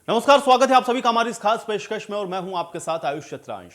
नमस्कार, स्वागत है आप सभी का हमारी इस खास पेशकश में और मैं हूं आपके साथ आयुष चित्रांश।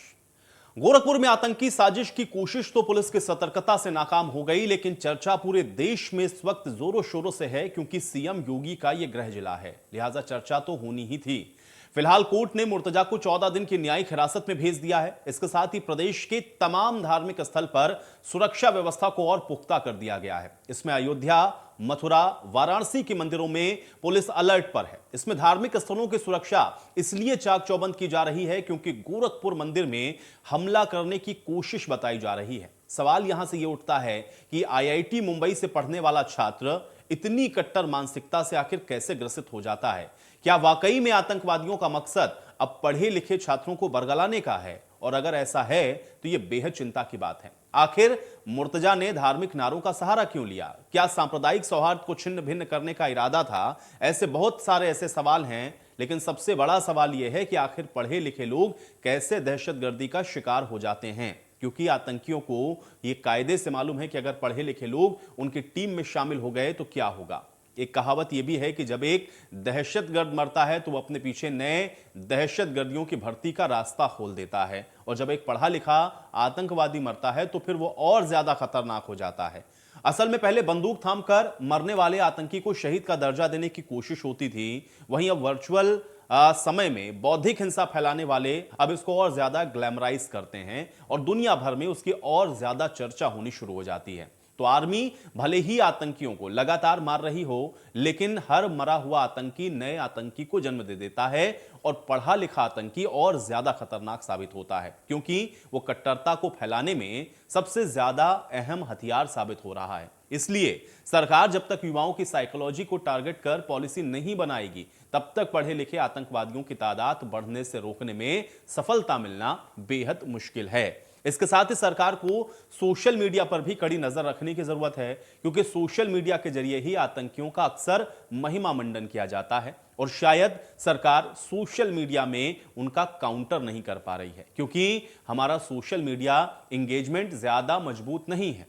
गोरखपुर में आतंकी साजिश की कोशिश तो पुलिस की सतर्कता से नाकाम हो गई, लेकिन चर्चा पूरे देश में इस वक्त जोरों शोरों से है क्योंकि सीएम योगी का यह गृह जिला है, लिहाजा चर्चा तो होनी ही थी। फिलहाल कोर्ट ने मुर्तजा को 14 दिन की न्यायिक हिरासत में भेज दिया है। इसके साथ ही प्रदेश के तमाम धार्मिक स्थल पर सुरक्षा व्यवस्था को और पुख्ता कर दिया गया है। इसमें अयोध्या, मथुरा, वाराणसी के मंदिरों में पुलिस अलर्ट पर है। इसमें धार्मिक स्थलों की सुरक्षा इसलिए चाक चौबंद की जा रही है क्योंकि गोरखपुर मंदिर में हमला करने की कोशिश बताई जा रही है। सवाल यहां से यह उठता है कि आईआईटी मुंबई से पढ़ने वाला छात्र इतनी कट्टर मानसिकता से आखिर कैसे ग्रसित हो जाता है? क्या वाकई में आतंकवादियों का मकसद अब पढ़े लिखे छात्रों को बरगलाने का है? और अगर ऐसा है तो यह बेहद चिंता की बात है। आखिर मुर्तजा ने धार्मिक नारों का सहारा क्यों लिया? क्या सांप्रदायिक सौहार्द को छिन्न भिन्न करने का इरादा था? ऐसे बहुत सारे ऐसे सवाल हैं, लेकिन सबसे बड़ा सवाल यह है कि आखिर पढ़े लिखे लोग कैसे दहशतगर्दी का शिकार हो जाते हैं? क्योंकि आतंकियों को यह कायदे से मालूम है कि अगर पढ़े लिखे लोग उनकी टीम में शामिल हो गए तो क्या होगा। एक कहावत यह भी है कि जब एक दहशतगर्द मरता है तो वह अपने पीछे नए दहशतगर्दियों की भर्ती का रास्ता खोल देता है, और जब एक पढ़ा लिखा आतंकवादी मरता है तो फिर वो और ज्यादा खतरनाक हो जाता है। असल में पहले बंदूक थामकर मरने वाले आतंकी को शहीद का दर्जा देने की कोशिश होती थी, वहीं अब वर्चुअल समय में बौद्धिक हिंसा फैलाने वाले अब इसको और ज्यादा ग्लैमराइज करते हैं और दुनिया भर में उसकी और ज्यादा चर्चा होनी शुरू हो जाती है। तो आर्मी भले ही आतंकियों को लगातार मार रही हो, लेकिन हर मरा हुआ आतंकी नए आतंकी को जन्म दे देता है और पढ़ा लिखा आतंकी और ज्यादा खतरनाक साबित होता है, क्योंकि वो कट्टरता को फैलाने में सबसे ज्यादा अहम हथियार साबित हो रहा है। इसलिए सरकार जब तक युवाओं की साइकोलॉजी को टारगेट कर पॉलिसी नहीं बनाएगी, तब तक पढ़े लिखे आतंकवादियों की तादाद बढ़ने से रोकने में सफलता मिलना बेहद मुश्किल है। इसके साथ ही सरकार को सोशल मीडिया पर भी कड़ी नजर रखने की जरूरत है, क्योंकि सोशल मीडिया के जरिए ही आतंकियों का अक्सर महिमा मंडन किया जाता है और शायद सरकार सोशल मीडिया में उनका काउंटर नहीं कर पा रही है, क्योंकि हमारा सोशल मीडिया एंगेजमेंट ज्यादा मजबूत नहीं है।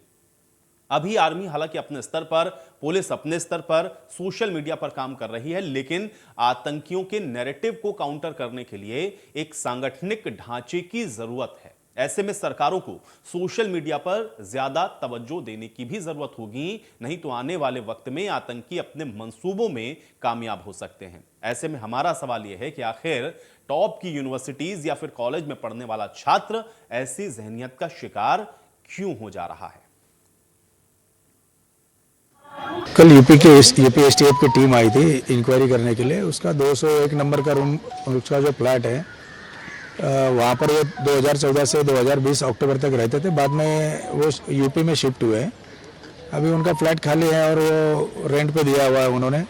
अभी आर्मी हालांकि अपने स्तर पर, पुलिस अपने स्तर पर सोशल मीडिया पर काम कर रही है, लेकिन आतंकियों के नैरेटिव को काउंटर करने के लिए एक सांगठनिक ढांचे की जरूरत है। ऐसे में सरकारों को सोशल मीडिया पर ज्यादा तवज्जो देने की भी जरूरत होगी, नहीं तो आने वाले वक्त में आतंकी अपने मंसूबों में कामयाब हो सकते हैं। ऐसे में हमारा सवाल यह है कि आखिर टॉप की यूनिवर्सिटीज या फिर कॉलेज में पढ़ने वाला छात्र ऐसी जहनियत का शिकार क्यों हो जा रहा है? कल यूपी एसटीएफ की टीम आई थी इंक्वायरी करने के लिए। उसका 201 नंबर का रूम, उसका जो फ्लैट है वहाँ पर वो 2014 से 2020 अक्टूबर तक रहते थे। बाद में वो यूपी में शिफ्ट हुए। अभी उनका फ्लैट खाली है और वो रेंट पे दिया हुआ है उन्होंने।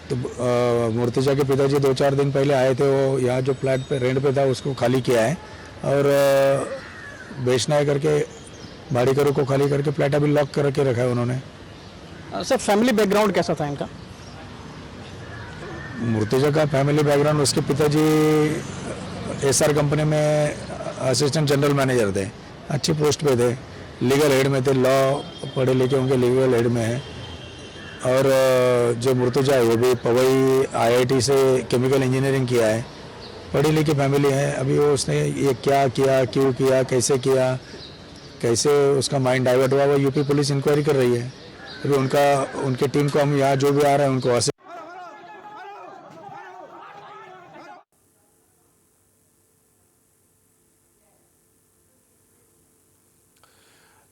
तो मुर्तजा के पिताजी 2-4 दिन पहले आए थे, वो यहाँ जो फ्लैट पे रेंट पे था उसको खाली किया है और बेचना है करके भाड़ीकरों को खाली करके फ्लैट अभी लॉक करके रखा है उन्होंने। सर, फैमिली बैकग्राउंड कैसा था इनका? मुर्तजा का फैमिली बैकग्राउंड, उसके पिताजी एसआर कंपनी में असिस्टेंट जनरल मैनेजर थे, अच्छी पोस्ट पे थे, लीगल हेड में थे, लॉ पढ़े लिखे होंगे, लीगल हेड में है। और जो मुर्तजा है वो भी पवई आईआईटी से केमिकल इंजीनियरिंग किया है, पढ़ी लिखी फैमिली है। अभी वो उसने ये क्या किया, क्यों किया, कैसे उसका माइंड डाइवर्ट हुआ, वो यूपी पुलिस इंक्वायरी कर रही है। अभी उनके टीम को हम यहाँ जो भी आ रहे हैं उनको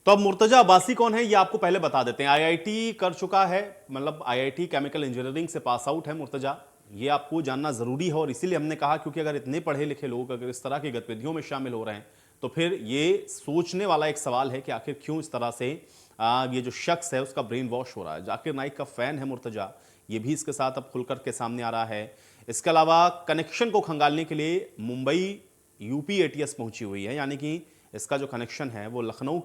तो अब मुर्तजा अब्बासी कौन है ये आपको पहले बता देते हैं। आईआईटी कर चुका है, मतलब आईआईटी केमिकल इंजीनियरिंग से पास आउट है मुर्तजा। ये आपको जानना जरूरी है और इसीलिए हमने कहा क्योंकि अगर इतने पढ़े लिखे लोग अगर इस तरह की गतिविधियों में शामिल हो रहे हैं तो फिर ये सोचने वाला एक सवाल है कि आखिर क्यों इस तरह से ये जो शख्स है उसका ब्रेन वॉश हो रहा है। जाकिर नाइक का फैन है मुर्तजा, ये भी इसके साथ अब खुलकर के सामने आ रहा है। इसके अलावा कनेक्शन को खंगालने के लिए मुंबई यूपी एटीएस पहुंची हुई है, यानी कि इसका जो कनेक्शन है वो लखनऊ,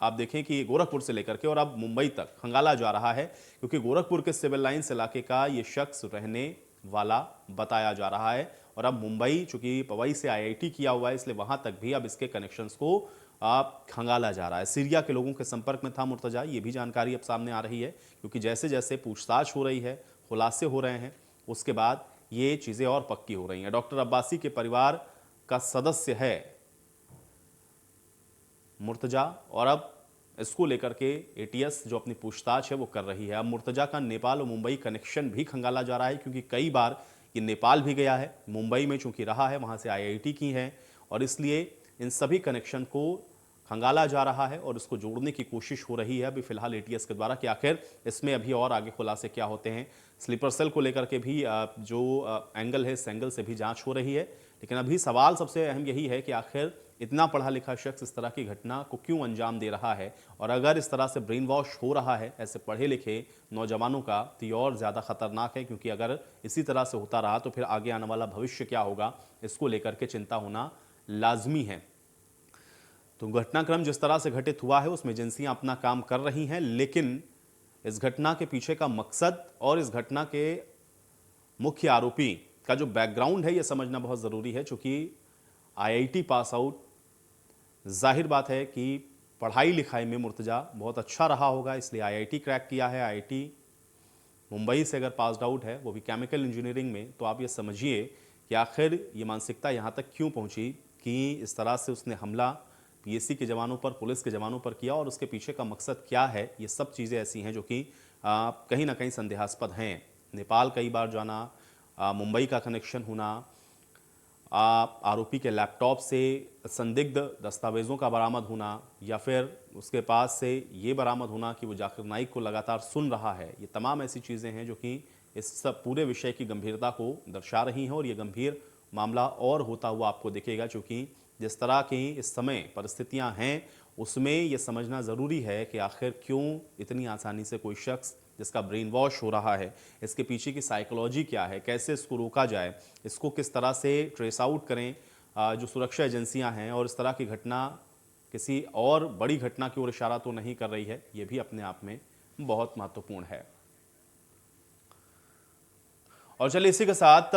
आप देखें कि गोरखपुर से लेकर के और अब मुंबई तक खंगाला जा रहा है, क्योंकि गोरखपुर के सिविल लाइंस इलाके का ये शख्स रहने वाला बताया जा रहा है। और अब मुंबई, चूंकि पवई से आईआईटी किया हुआ है, इसलिए वहां तक भी अब इसके कनेक्शंस को खंगाला जा रहा है। सीरिया के लोगों के संपर्क में था मुर्तजा, ये भी जानकारी अब सामने आ रही है, क्योंकि जैसे जैसे पूछताछ हो रही है, खुलासे हो रहे हैं, उसके बाद ये चीजें और पक्की हो रही हैं। डॉक्टर अब्बासी के परिवार का सदस्य है मुर्तजा और अब इसको लेकर के एटीएस जो अपनी पूछताछ है वो कर रही है। अब मुर्तजा का नेपाल और मुंबई कनेक्शन भी खंगाला जा रहा है, क्योंकि कई बार ये नेपाल भी गया है, मुंबई में चूंकि रहा है, वहां से आईआईटी की है, और इसलिए इन सभी कनेक्शन को खंगाला जा रहा है और इसको जोड़ने की कोशिश हो रही है अभी फिलहाल एटीएस के द्वारा कि आखिर इसमें अभी और आगे खुलासे क्या होते हैं। स्लीपर सेल को लेकर के भी जो एंगल है, इस एंगल से भी जांच हो रही है, लेकिन अभी सवाल सबसे अहम यही है कि आखिर इतना पढ़ा लिखा शख्स इस तरह की घटना को क्यों अंजाम दे रहा है, और अगर इस तरह से ब्रेन वॉश हो रहा है ऐसे पढ़े लिखे नौजवानों का, तो ये और ज़्यादा खतरनाक है, क्योंकि अगर इसी तरह से होता रहा तो फिर आगे आने वाला भविष्य क्या होगा, इसको लेकर के चिंता होना लाजमी है। तो घटनाक्रम जिस तरह से घटित हुआ है उसमें एजेंसियां अपना काम कर रही हैं, लेकिन इस घटना के पीछे का मकसद और इस घटना के मुख्य आरोपी का जो बैकग्राउंड है ये समझना बहुत ज़रूरी है। चूँकि आईआईटी पास आउट, जाहिर बात है कि पढ़ाई लिखाई में मुर्तजा बहुत अच्छा रहा होगा, इसलिए आईआईटी क्रैक किया है। आईआईटी मुंबई से अगर पास आउट है, वो भी केमिकल इंजीनियरिंग में, तो आप ये समझिए कि आखिर ये मानसिकता यहाँ तक क्यों पहुँची कि इस तरह से उसने हमला पीएससी के जवानों पर, पुलिस के जवानों पर किया, और उसके पीछे का मकसद क्या है। ये सब चीज़ें ऐसी हैं जो कि कहीं ना कहीं संदेहास्पद हैं। नेपाल कई बार जाना, मुंबई का कनेक्शन होना, आरोपी के लैपटॉप से संदिग्ध दस्तावेज़ों का बरामद होना, या फिर उसके पास से ये बरामद होना कि वो जाकिर नाइक को लगातार सुन रहा है, ये तमाम ऐसी चीज़ें हैं जो कि इस सब पूरे विषय की गंभीरता को दर्शा रही हैं। और ये गंभीर मामला और होता हुआ आपको दिखेगा, क्योंकि जिस तरह की इस समय परिस्थितियां हैं उसमें यह समझना ज़रूरी है कि आखिर क्यों इतनी आसानी से कोई शख्स जिसका ब्रेन वॉश हो रहा है, इसके पीछे की साइकोलॉजी क्या है, कैसे इसको रोका जाए, इसको किस तरह से ट्रेस आउट करें जो सुरक्षा एजेंसियां हैं, और इस तरह की घटना किसी और बड़ी घटना की ओर इशारा तो नहीं कर रही है, ये भी अपने आप में बहुत महत्वपूर्ण है। और चलिए इसी के साथ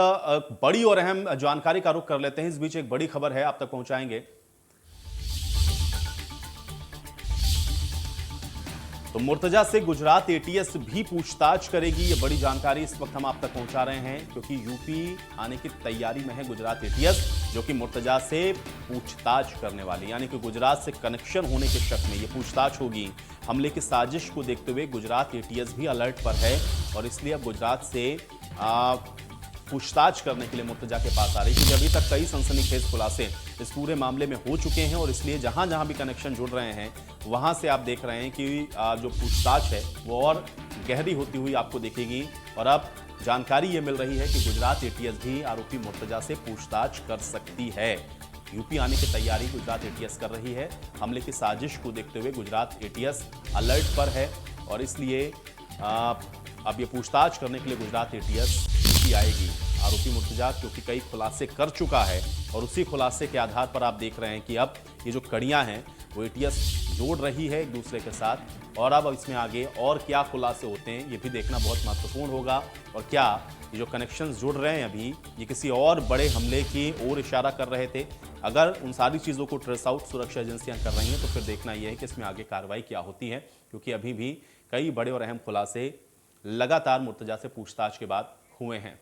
बड़ी और अहम जानकारी का रुख कर लेते हैं। इस बीच एक बड़ी खबर है, आप तक पहुंचाएंगे। तो मुर्तजा से गुजरात एटीएस भी पूछताछ करेगी, ये बड़ी जानकारी इस वक्त हम आप तक पहुंचा रहे हैं, क्योंकि यूपी आने की तैयारी में है गुजरात एटीएस, जो कि मुर्तजा से पूछताछ करने वाली, यानी कि गुजरात से कनेक्शन होने के शक में ये पूछताछ होगी। हमले की साजिश को देखते हुए गुजरात एटीएस भी अलर्ट पर है, और इसलिए अब गुजरात से पूछताछ करने के लिए मुर्तजा के पास आ रही है, क्योंकि अभी तक कई सनसनीखेज खुलासे इस पूरे मामले में हो चुके हैं, और इसलिए जहां जहां भी कनेक्शन जुड़ रहे हैं वहां से आप देख रहे हैं कि जो पूछताछ है वो और गहरी होती हुई आपको दिखेगी। और अब जानकारी ये मिल रही है कि गुजरात एटीएस भी आरोपी मुर्तजा से पूछताछ कर सकती है। यूपी आने की तैयारी गुजरात एटीएस कर रही है। हमले की साजिश को देखते हुए गुजरात एटीएस अलर्ट पर है, और इसलिए अब ये पूछताछ करने के लिए गुजरात एटीएस यूपी आएगी। आरोपी मुर्तजा क्योंकि कई खुलासे कर चुका है, और उसी खुलासे के आधार पर आप देख रहे हैं कि अब ये जो कड़ियां हैं वो एटीएस जोड़ रही है एक दूसरे के साथ, और अब इसमें आगे और क्या खुलासे होते हैं ये भी देखना बहुत महत्वपूर्ण होगा। और क्या ये जो कनेक्शंस जुड़ रहे हैं अभी, ये किसी और बड़े हमले की ओर इशारा कर रहे थे? अगर उन सारी चीज़ों को ट्रेस आउट सुरक्षा एजेंसियां कर रही हैं तो फिर देखना यह है कि इसमें आगे कार्रवाई क्या होती है, क्योंकि अभी भी कई बड़े और अहम खुलासे लगातार मुर्तजा से पूछताछ के बाद हुए हैं।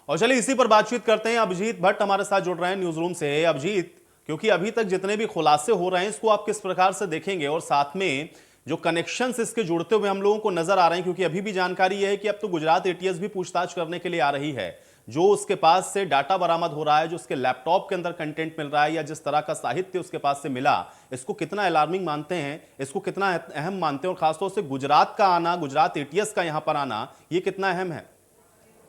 और चलिए इसी पर बातचीत करते हैं। अभिजीत भट्ट हमारे साथ जुड़ रहे हैं न्यूज रूम से। अभिजीत, क्योंकि अभी तक जितने भी खुलासे हो रहे हैं इसको आप किस प्रकार से देखेंगे, और साथ में जो कनेक्शंस इसके जुड़ते हुए हम लोगों को नजर आ रहे हैं, क्योंकि अभी भी जानकारी यह है कि अब तो गुजरात एटीएस भी पूछताछ करने के लिए आ रही है, जो उसके पास से डाटा बरामद हो रहा है, जो उसके लैपटॉप के अंदर कंटेंट मिल रहा है, या जिस तरह का साहित्य उसके पास से मिला, इसको कितना अलार्मिंग मानते हैं, इसको कितना अहम मानते हैं, और खासतौर से गुजरात का आना, गुजरात एटीएस का यहां पर आना, ये कितना अहम है?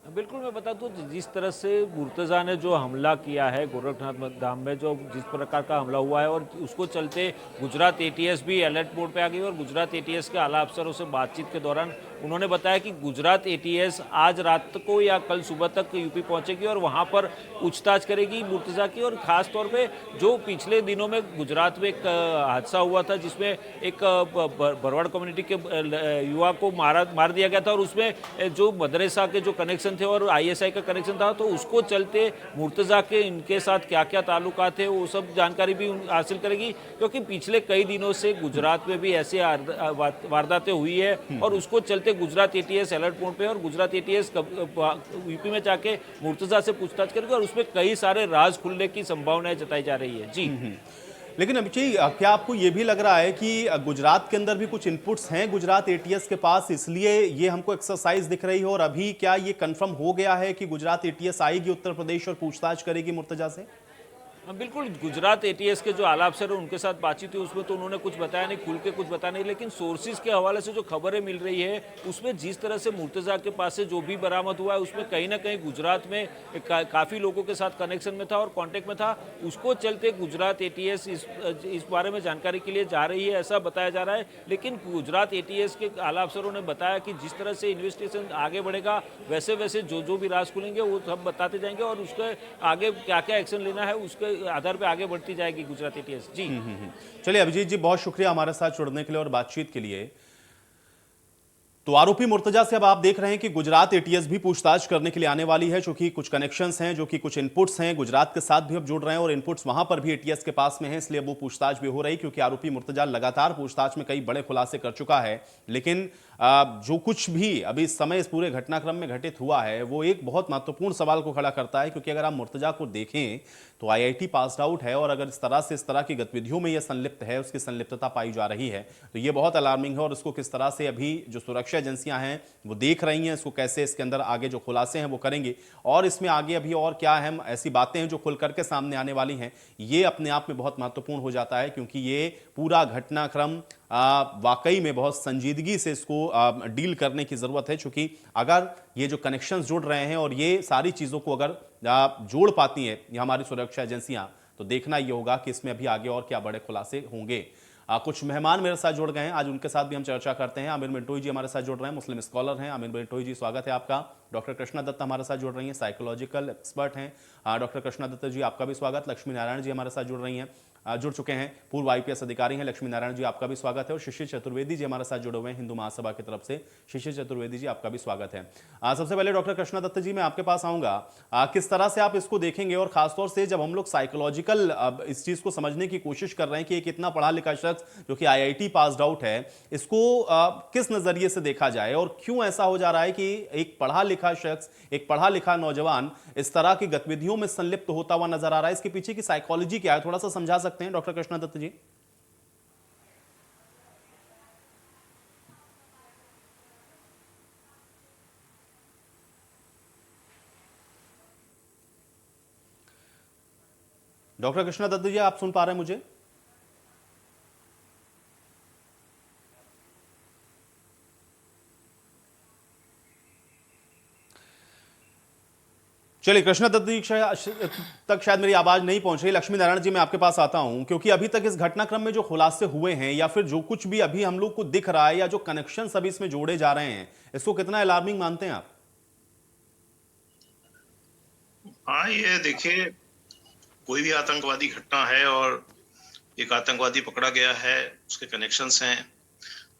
बिल्कुल, मैं बता दूं, जिस तरह से मुर्तज़ा ने जो हमला किया है गोरखनाथ धाम में, जो जिस प्रकार का हमला हुआ है, और उसको चलते गुजरात एटीएस भी अलर्ट मोड पे आ गई, और गुजरात एटीएस के आला अफसरों से बातचीत के दौरान उन्होंने बताया कि गुजरात एटीएस आज रात को या कल सुबह तक यूपी पहुंचेगी और वहां पर पूछताछ करेगी मुर्तज़ा की। और ख़ास तौर पे जो पिछले दिनों में गुजरात में एक हादसा हुआ था जिसमें एक बरवाड़ कम्युनिटी के युवा को मार दिया गया था, और उसमें जो मदरसा के जो कनेक्शन थे और आईएसआई का कनेक्शन था, तो उसको चलते मुर्तज़ा के इनके साथ क्या क्या ताल्लुकात थे वो सब जानकारी भी हासिल करेगी, क्योंकि पिछले कई दिनों से गुजरात में भी ऐसे वारदातें हुई है और उसको चलते गुजरात एटीएस अलर्ट मोड पे, और गुजरात एटीएस यूपी में जाके मुर्तज़ा से पूछताछ करेगी और उसमें कई सारे राज खुलने की संभावनाएं जताई जा रही है। जी लेकिन अभिषेक, क्या आपको ये भी लग रहा है कि गुजरात के अंदर भी कुछ इनपुट्स हैं गुजरात एटीएस के पास, इसलिए ये हमको एक्सरसाइज दिख रही हो? और अभी क्या ये कंफर्म हो गया है कि गुजरात एटीएस आएगी उत्तर प्रदेश और पूछताछ करेगी मुर्तजा से? बिल्कुल, गुजरात एटीएस के जो आला अफसर उनके साथ बातचीत हुई उसमें तो उन्होंने कुछ बताया नहीं, खुल के कुछ बताया नहीं, लेकिन सोर्सेज के हवाले से जो खबरें मिल रही है उसमें जिस तरह से मुर्तज़ा के पास से जो भी बरामद हुआ है उसमें कहीं ना कहीं गुजरात में काफ़ी लोगों के साथ कनेक्शन में था और कांटेक्ट में था। उसको चलते गुजरात एटीएस इस बारे में जानकारी के लिए जा रही है, ऐसा बताया जा रहा है। लेकिन गुजरात एटीएस के आला अफसरों ने बताया कि जिस तरह से इन्वेस्टिगेशन आगे बढ़ेगा वैसे वैसे जो भी राज खुलेंगे वो सब बताते जाएंगे और उसके आगे क्या क्या एक्शन लेना है उसके आधार पे आगे बढ़ती जाएगी गुजरात एटीएस। जी चलिए अभिजीत जी, बहुत शुक्रिया हमारे साथ जुड़ने के लिए और बातचीत के लिए। तो आरोपी मुर्तजा से अब आप देख रहे हैं कि गुजरात एटीएस भी पूछताछ करने के लिए आने वाली है, क्योंकि कुछ कनेक्शंस हैं, जो कि कुछ इनपुट्स हैं गुजरात के साथ भी अब जुड़ रहे हैं और इनपुट्स वहां पर भी एटीएस के पास में है, इसलिए वो पूछताछ भी हो रही, क्योंकि आरोपी मुर्तजा लगातार पूछताछ में कई बड़े खुलासे कर चुका है। लेकिन जो कुछ भी अभी इस समय इस पूरे घटनाक्रम में घटित हुआ है वो एक बहुत महत्वपूर्ण सवाल को खड़ा करता है, क्योंकि अगर आप मुर्तजा को देखें तो आईआईटी पास आउट है और अगर इस तरह की गतिविधियों में यह संलिप्त है, उसकी संलिप्तता पाई जा रही है, तो ये बहुत अलार्मिंग है। और इसको किस तरह से अभी जो सुरक्षा एजेंसियां हैं वो देख रही हैं, इसको कैसे इसके अंदर आगे जो खुलासे हैं वो करेंगे, और इसमें आगे अभी और क्या अहम ऐसी बातें हैं जो खुल करके सामने आने वाली हैं, ये अपने आप में बहुत महत्वपूर्ण हो जाता है, क्योंकि ये पूरा घटनाक्रम वाकई में बहुत संजीदगी से इसको डील करने की जरूरत है। क्योंकि अगर ये जो कनेक्शंस जुड़ रहे हैं और ये सारी चीजों को अगर जोड़ पाती हैं ये हमारी सुरक्षा एजेंसियां, तो देखना ये होगा कि इसमें अभी आगे और क्या बड़े खुलासे होंगे। कुछ मेहमान मेरे साथ जुड़ गए हैं, आज उनके साथ भी हम चर्चा करते हैं। आमिर मिंटोई जी हमारे साथ जुड़ रहे हैं, मुस्लिम स्कॉलर हैं। आमिर मिंटोई जी, स्वागत है आपका। डॉक्टर कृष्णा दत्त हमारे साथ जुड़ रही हैं, साइकोलॉजिकल एक्सपर्ट हैं। डॉक्टर कृष्णा दत्त जी, आपका भी स्वागत। लक्ष्मी नारायण जी हमारे साथ जुड़ रही हैं, जुड़ चुके हैं, पूर्व आईपीएस अधिकारी हैं। लक्ष्मी नारायण जी, आपका भी स्वागत है। और शिशिर चतुर्वेदी जी हमारे साथ जुड़े हुए हैं हिंदू महासभा की तरफ से। शिशिर चतुर्वेदी जी, आपका भी स्वागत है। सबसे पहले डॉक्टर कृष्णा दत्त जी, मैं आपके पास आऊंगा, किस तरह से आप इसको देखेंगे, और खासतौर से जब हम लोग साइकोलॉजिकल इस चीज को समझने की कोशिश कर रहे हैं कि एक इतना पढ़ा लिखा शख्स जो कि आईआईटी पास आउट है, इसको किस नजरिए से देखा जाए, और क्यों ऐसा हो जा रहा है कि एक पढ़ा लिखा शख्स, एक पढ़ा लिखा नौजवान इस तरह की गतिविधियों में संलिप्त होता हुआ नजर आ रहा है? इसके पीछे की साइकोलॉजी क्या है, थोड़ा सा समझा सकते हैं डॉक्टर कृष्णा दत्त जी? डॉक्टर कृष्णा दत्त जी, आप सुन पा रहे हैं मुझे? चलिए, कृष्णा दत्त जी तक शायद मेरी आवाज नहीं पहुंच रही। लक्ष्मी नारायण जी, मैं आपके पास आता हूं, क्योंकि अभी तक इस घटनाक्रम में जो खुलासे हुए हैं या फिर जो कुछ भी अभी हम लोग को दिख रहा है या जो कनेक्शन अभी इसमें जोड़े जा रहे हैं, इसको कितना अलार्मिंग मानते हैं आप? हाँ, ये देखिए, कोई भी आतंकवादी घटना है और एक आतंकवादी पकड़ा गया है, उसके कनेक्शंस हैं,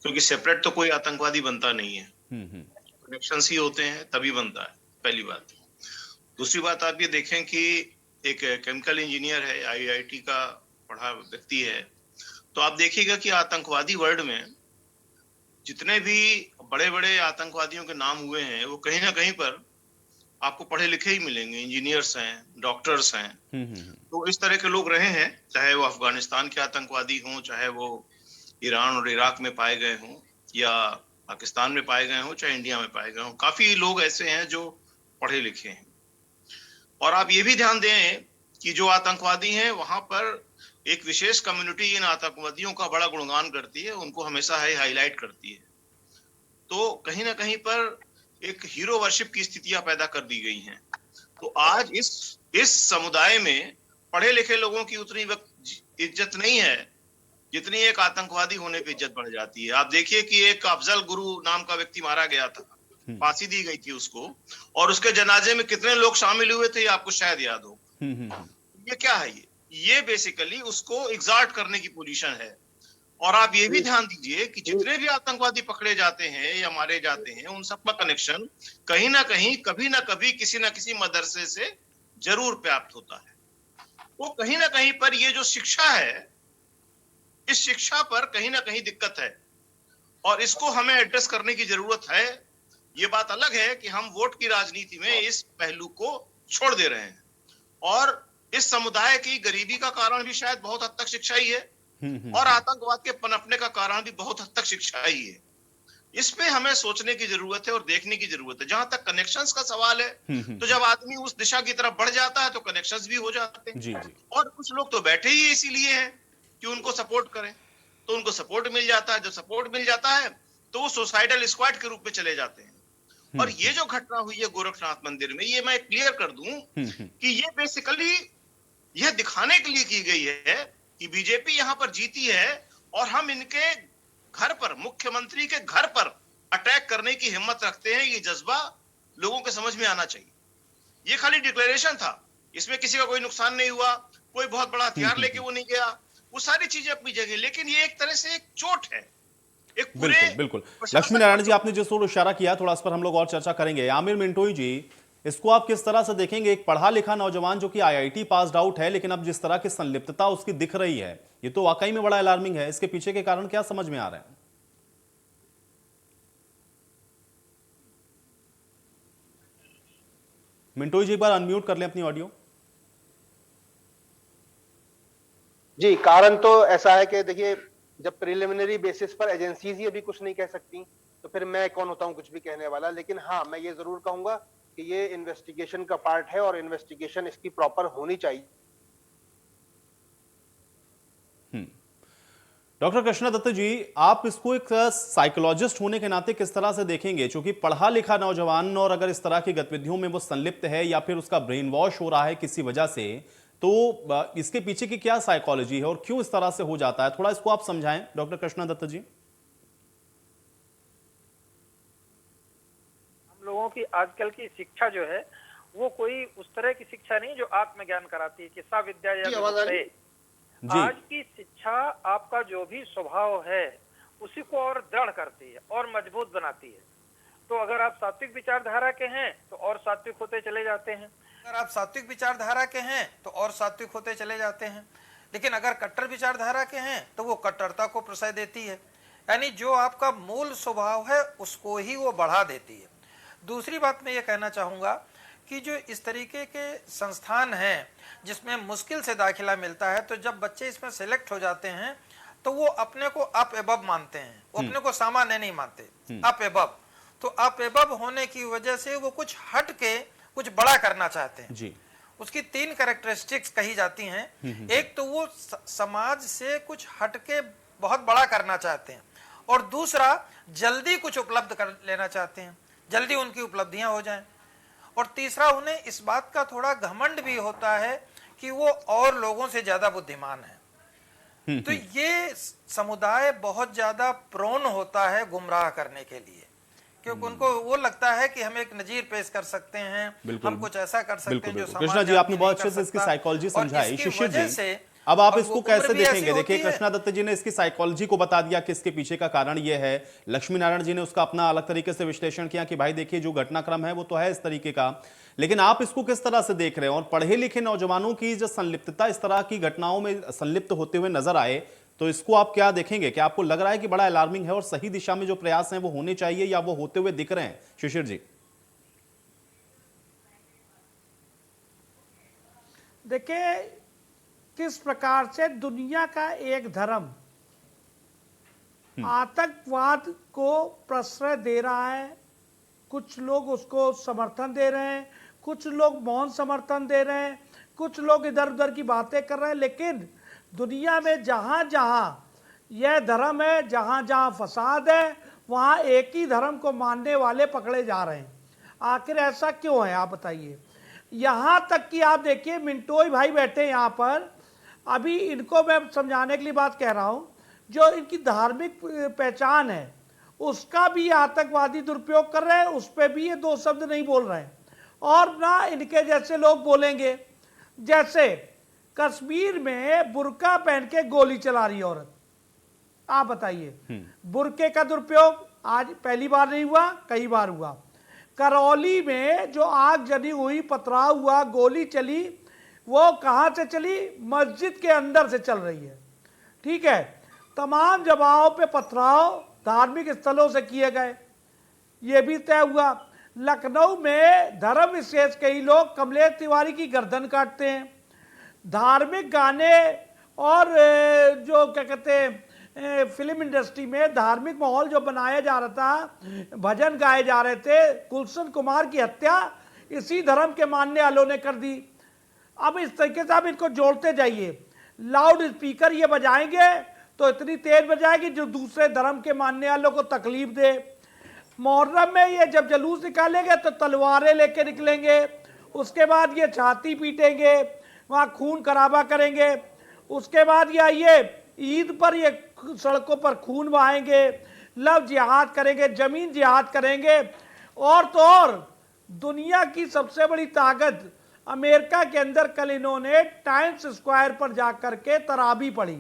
क्योंकि सेपरेट तो कोई आतंकवादी बनता नहीं है, कनेक्शंस ही होते हैं तभी बनता है, पहली बात। दूसरी बात, आप ये देखें कि एक केमिकल इंजीनियर है, आईआईटी का पढ़ा व्यक्ति है, तो आप देखिएगा कि आतंकवादी वर्ल्ड में जितने भी बड़े बड़े आतंकवादियों के नाम हुए हैं वो कहीं ना कहीं पर आपको पढ़े लिखे ही मिलेंगे, इंजीनियर्स हैं, डॉक्टर्स हैं। तो इस तरह के लोग रहे हैं, चाहे वो अफगानिस्तान के आतंकवादी हों, चाहे वो ईरान और इराक में पाए गए हों, या पाकिस्तान में पाए गए हों, चाहे इंडिया में पाए गए हों। काफी लोग ऐसे हैं जो पढ़े लिखे हैं। और आप ये भी ध्यान दें कि जो आतंकवादी हैं वहां पर एक विशेष कम्युनिटी इन आतंकवादियों का बड़ा गुणगान करती है, उनको हमेशा हाईलाइट करती है। तो कहीं ना कहीं पर एक हीरो वर्शिप की स्थितियां पैदा कर दी गई हैं। तो आज इस समुदाय में पढ़े लिखे लोगों की उतनी इज्जत नहीं है जितनी एक आतंकवादी होने पे इज्जत बढ़ जाती है। आप देखिए कि एक अफजल गुरु नाम का व्यक्ति मारा गया था, फांसी दी गई थी उसको, और उसके जनाजे में कितने लोग शामिल हुए थे ये आपको शायद याद हो। ये क्या है? ये बेसिकली उसको एग्जॉर्ट करने की पोजीशन है। और आप ये भी ध्यान दीजिए कि जितने भी आतंकवादी पकड़े जाते हैं या मारे जाते हैं, उन सबका कनेक्शन कहीं ना कहीं, कभी ना कभी, किसी ना किसी मदरसे से जरूर प्राप्त होता है। वो कहीं ना कहीं पर ये जो शिक्षा है, इस शिक्षा पर कहीं ना कहीं दिक्कत है और इसको हमें एड्रेस करने की जरूरत है। ये बात अलग है कि हम वोट की राजनीति में इस पहलू को छोड़ दे रहे हैं और इस समुदाय की गरीबी का कारण भी शायद बहुत हद तक शिक्षा ही है और आतंकवाद के पनपने का कारण भी बहुत हद तक शिक्षा ही है। इस पे हमें सोचने की जरूरत है और देखने की जरूरत है। जहां तक कनेक्शंस का सवाल है, तो जब आदमी उस दिशा की तरफ बढ़ जाता है तो कनेक्शंस भी हो जाते हैं। जी जी। और कुछ लोग तो बैठे ही इसीलिए हैं कि उनको सपोर्ट करें, तो उनको सपोर्ट मिल जाता है। जब सपोर्ट मिल जाता है तो वो सुसाइडल स्क्वाड के रूप में चले जाते हैं। और ये जो घटना हुई है गोरखनाथ मंदिर में, ये मैं क्लियर कर दूं कि ये बेसिकली यह दिखाने के लिए की गई है कि बीजेपी यहां पर जीती है और हम इनके घर पर, मुख्यमंत्री के घर पर अटैक करने की हिम्मत रखते हैं। ये जज्बा लोगों के समझ में आना चाहिए। ये खाली डिक्लेरेशन था, इसमें किसी का कोई नुकसान नहीं हुआ, कोई बहुत बड़ा हथियार लेके वो नहीं गया, वो सारी चीजें अपनी जगह, लेकिन ये एक तरह से एक चोट है, एक पूरे बिल्कुल बिल्कुल। लक्ष्मी नारायण जी, आपने जिस ओर इशारा किया, थोड़ा इस पर हम लोग और चर्चा करेंगे। आमिर मिंटोई जी, इसको आप किस तरह से देखेंगे? एक पढ़ा लिखा नौजवान जो कि आईआईटी पास आउट है, लेकिन अब जिस तरह की संलिप्तता उसकी दिख रही है, ये तो वाकई में बड़ा अलार्मिंग है। इसके पीछे के कारण क्या समझ में आ रहा है? मिंटोई जी, एक बार अनम्यूट कर लें अपनी ऑडियो। जी, कारण तो ऐसा है कि देखिए, जब प्रिलिमिनरी बेसिस पर एजेंसीज ही अभी कुछ नहीं कह सकती तो फिर मैं कौन होता हूं कुछ भी कहने वाला। लेकिन हाँ, मैं ये जरूर कहूंगा कि ये इन्वेस्टिगेशन का पार्ट है और इन्वेस्टिगेशन इसकी प्रॉपर होनी चाहिए। डॉक्टर कृष्णा दत्त जी, आप इसको एक साइकोलॉजिस्ट होने के नाते किस तरह से देखेंगे? क्योंकि पढ़ा लिखा नौजवान, और अगर इस तरह की गतिविधियों में वो संलिप्त है या फिर उसका ब्रेन वॉश हो रहा है किसी वजह से, तो इसके पीछे की क्या साइकोलॉजी है और क्यों इस तरह से हो जाता है? थोड़ा इसको आप समझाएं डॉक्टर कृष्णा दत्त जी। हम लोगों की आजकल की शिक्षा जो है वो कोई उस तरह की शिक्षा नहीं जो आत्मज्ञान कराती है कि सा विद्या या आज की शिक्षा आपका जो भी स्वभाव है उसी को और दृढ़ करती है और मजबूत बनाती है। तो अगर आप सात्विक विचारधारा के हैं तो और सात्विक होते चले जाते हैं, अगर आप सात्विक विचारधारा के हैं तो और सात्विक होते चले जाते हैं, लेकिन अगर कट्टर विचारधारा के हैं तो वो कट्टरता को प्रश्रय देती है, यानी जो आपका मूल स्वभाव है उसको ही वो बढ़ा देती है। दूसरी बात मैं ये कहना चाहूँगा कि जो इस तरीके के संस्थान हैं जिसमें मुश्किल से दाखिला मिलता है, तो जब बच्चे इसमें सेलेक्ट हो जाते हैं तो वो अपने को अप एबव मानते हैं, वो अपने को सामान्य नहीं मानते, अप एबव। तो अप एबव होने की वजह से वो कुछ हट के कुछ बड़ा करना चाहते हैं जी। उसकी 3 कैरेक्टरिस्टिक्स कही जाती हैं। एक तो वो समाज से कुछ हट के बहुत बड़ा करना चाहते हैं, और दूसरा जल्दी कुछ उपलब्ध कर लेना चाहते हैं, जल्दी उनकी उपलब्धियां हो जाएं, और तीसरा उन्हें इस बात का थोड़ा घमंड भी होता है कि वो और लोगों से ज्यादा बुद्धिमान है। तो ये समुदाय बहुत ज्यादा प्रोन होता है गुमराह करने के लिए, क्योंकि उनको वो लगता है कि हम एक नजीर पेश कर सकते हैं, हम कुछ ऐसा कर सकते हैं जो कृष्णा जी, आपने बहुत अच्छे से इसकी साइकोलॉजी समझाई। शिशिर जी, अब आप इसको कैसे देखेंगे? देखिए, कृष्णा दत्त जी ने इसकी साइकोलॉजी को बता दिया कि इसके पीछे का कारण ये है। लक्ष्मी नारायण जी ने उसका अपना अलग तरीके से विश्लेषण किया कि भाई देखिए, जो घटनाक्रम है वो तो है इस तरीके का, लेकिन आप इसको किस तरह से देख रहे हैं? और पढ़े लिखे नौजवानों की जो संलिप्तता इस तरह की घटनाओं में संलिप्त होते हुए नजर आए, तो इसको आप क्या देखेंगे? क्या आपको लग रहा है कि बड़ा अलार्मिंग है और सही दिशा में जो प्रयास हैं वो होने चाहिए, या वो होते हुए दिख रहे हैं? शिशिर जी, देखिए किस प्रकार से दुनिया का एक धर्म आतंकवाद को प्रश्रय दे रहा है। कुछ लोग उसको समर्थन दे रहे हैं, कुछ लोग मौन समर्थन दे रहे हैं, कुछ लोग इधर उधर की बातें कर रहे हैं, लेकिन दुनिया में जहाँ जहाँ यह धर्म है, जहाँ जहाँ फसाद है, वहाँ एक ही धर्म को मानने वाले पकड़े जा रहे हैं। आखिर ऐसा क्यों है, आप बताइए। यहाँ तक कि आप देखिए, मिंटोई भाई बैठे यहाँ पर, अभी इनको मैं समझाने के लिए बात कह रहा हूँ। जो इनकी धार्मिक पहचान है उसका भी आतंकवादी दुरुपयोग कर रहे हैं, उस पर भी ये दो शब्द नहीं बोल रहे हैं। और ना इनके जैसे लोग बोलेंगे, जैसे कश्मीर में बुर्का पहन के गोली चला रही औरत, आप बताइए बुर्के का दुरुपयोग आज पहली बार नहीं हुआ, कई बार हुआ। करौली में जो आग जली हुई, पथराव हुआ, गोली चली, वो कहां से चली? मस्जिद के अंदर से चल रही है। ठीक है, तमाम जगहों पे पथराव धार्मिक स्थलों से किए गए, ये भी तय हुआ। लखनऊ में धर्म विशेष कई लोग कमलेश तिवारी की गर्दन काटते हैं। धार्मिक गाने और जो क्या कहते हैं फिल्म इंडस्ट्री में धार्मिक माहौल जो बनाया जा रहा था, भजन गाए जा रहे थे, गुलशन कुमार की हत्या इसी धर्म के मानने वालों ने कर दी। अब इस तरीके से आप इनको जोड़ते जाइए। लाउड स्पीकर ये बजाएंगे तो इतनी तेज बजाएगी जो दूसरे धर्म के मानने वालों को तकलीफ दे। मुहर्रम में ये जब जुलूस निकालेंगे तो तलवारें लेके निकलेंगे, उसके बाद ये छाती पीटेंगे, वहाँ खून खराबा करेंगे। उसके बाद ये आइए ईद पर ये सड़कों पर खून बहाएंगे, लव जिहाद करेंगे, जमीन जिहाद करेंगे। और तो और दुनिया की सबसे बड़ी ताकत अमेरिका के अंदर कल इन्होंने टाइम्स स्क्वायर पर जाकर के तराबी पढ़ी।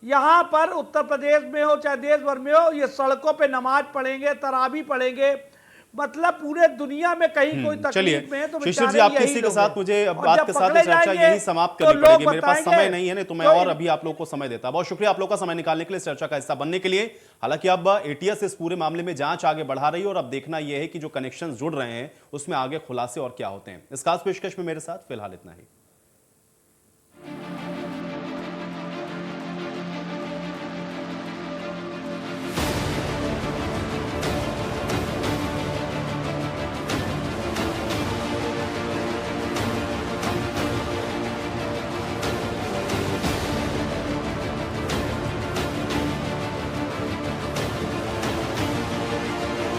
यहां पर उत्तर प्रदेश में हो चाहे देश भर में हो, ये सड़कों पे नमाज पढ़ेंगे, तराबी पढ़ेंगे। मतलब पूरे दुनिया में कहीं कोई तकलीफ में है तो शिशिर जी, आप किसी के साथ मुझे बात के साथ चर्चा यही समाप्त करनी पड़ेगी, मेरे पास समय नहीं है, नहीं तो मैं और अभी आप लोगों को समय देता। बहुत शुक्रिया आप लोग का समय निकालने के लिए, चर्चा का हिस्सा बनने के लिए। हालांकि अब एटीएस इस पूरे मामले में जांच आगे बढ़ा रही है और अब देखना यह है कि जो कनेक्शन जुड़ रहे हैं उसमें आगे खुलासे और क्या होते हैं। इस खास पेशकश में मेरे साथ फिलहाल इतना ही।